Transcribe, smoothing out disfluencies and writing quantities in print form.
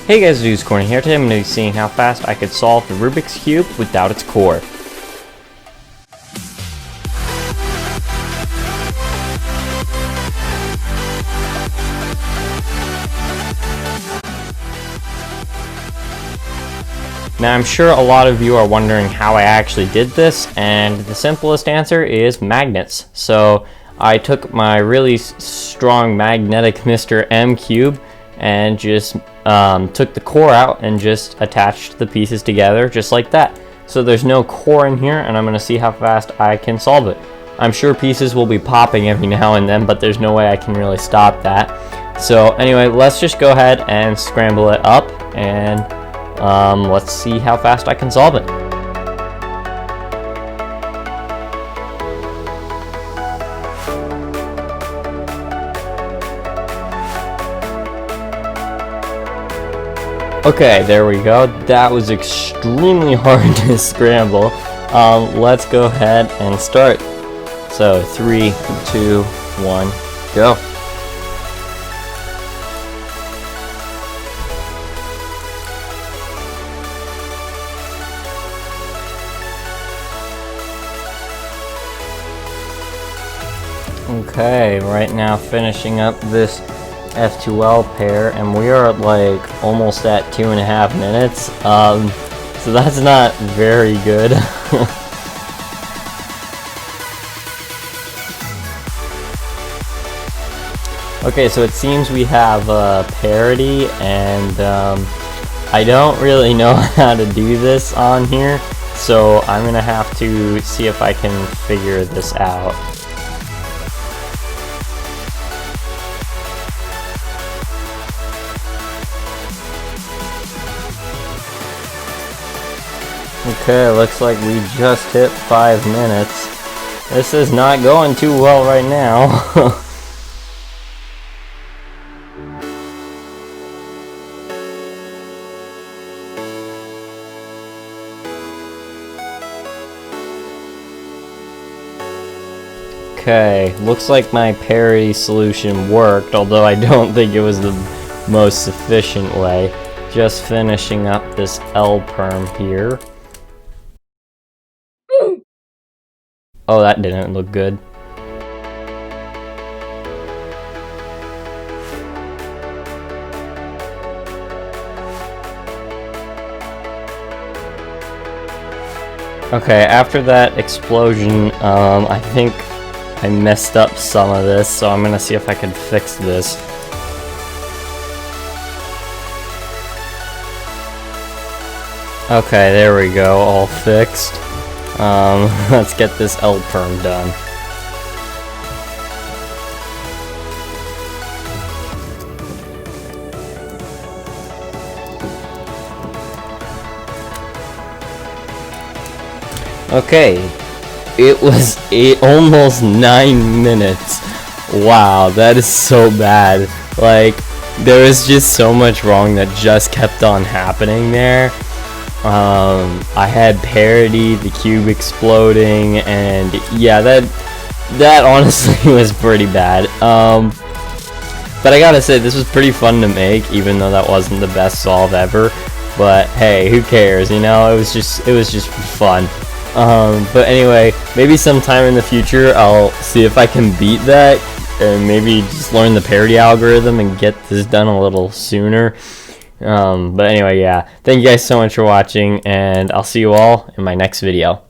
Hey guys, Dude's Corner here. Today I'm going to be seeing how fast I could solve the Rubik's Cube without its core. Now I'm sure a lot of you are wondering how I actually did this, and the simplest answer is magnets. So I took my really strong magnetic Mr. M cube and just took the core out and just attached the pieces together just like that. So there's no core in here, and I'm going to see how fast I can solve it. I'm sure pieces will be popping every now and then, but there's no way I can really stop that. So anyway, let's just go ahead and scramble it up, and let's see how fast I can solve it. Okay, there we go. That was extremely hard to scramble. Let's go ahead and start. So 3, 2, 1, go. Okay, right now finishing up this F2L pair, and we are like almost at 2.5 minutes. So that's not very good. Okay, so it seems we have parity, and I don't really know how to do this on here, so I'm gonna have to see if I can figure this out. Okay, looks like we just hit 5 minutes. This is not going too well right now. Okay, looks like my parity solution worked, although I don't think it was the most sufficient way. Just finishing up this L perm here. Oh, that didn't look good. Okay, after that explosion, I think I messed up some of this, so I'm gonna see if I can fix this. Okay, there we go, all fixed. Let's get this L perm done. Okay, it was almost 9 minutes. Wow, that is so bad. Like, there was just so much wrong that just kept on happening there. I had parity, the cube exploding, and yeah, that honestly was pretty bad. But I gotta say, this was pretty fun to make, even though that wasn't the best solve ever. But hey, who cares? You know, it was just fun. But anyway, maybe sometime in the future I'll see if I can beat that, and maybe just learn the parity algorithm and get this done a little sooner. But anyway, yeah, thank you guys so much for watching, and I'll see you all in my next video.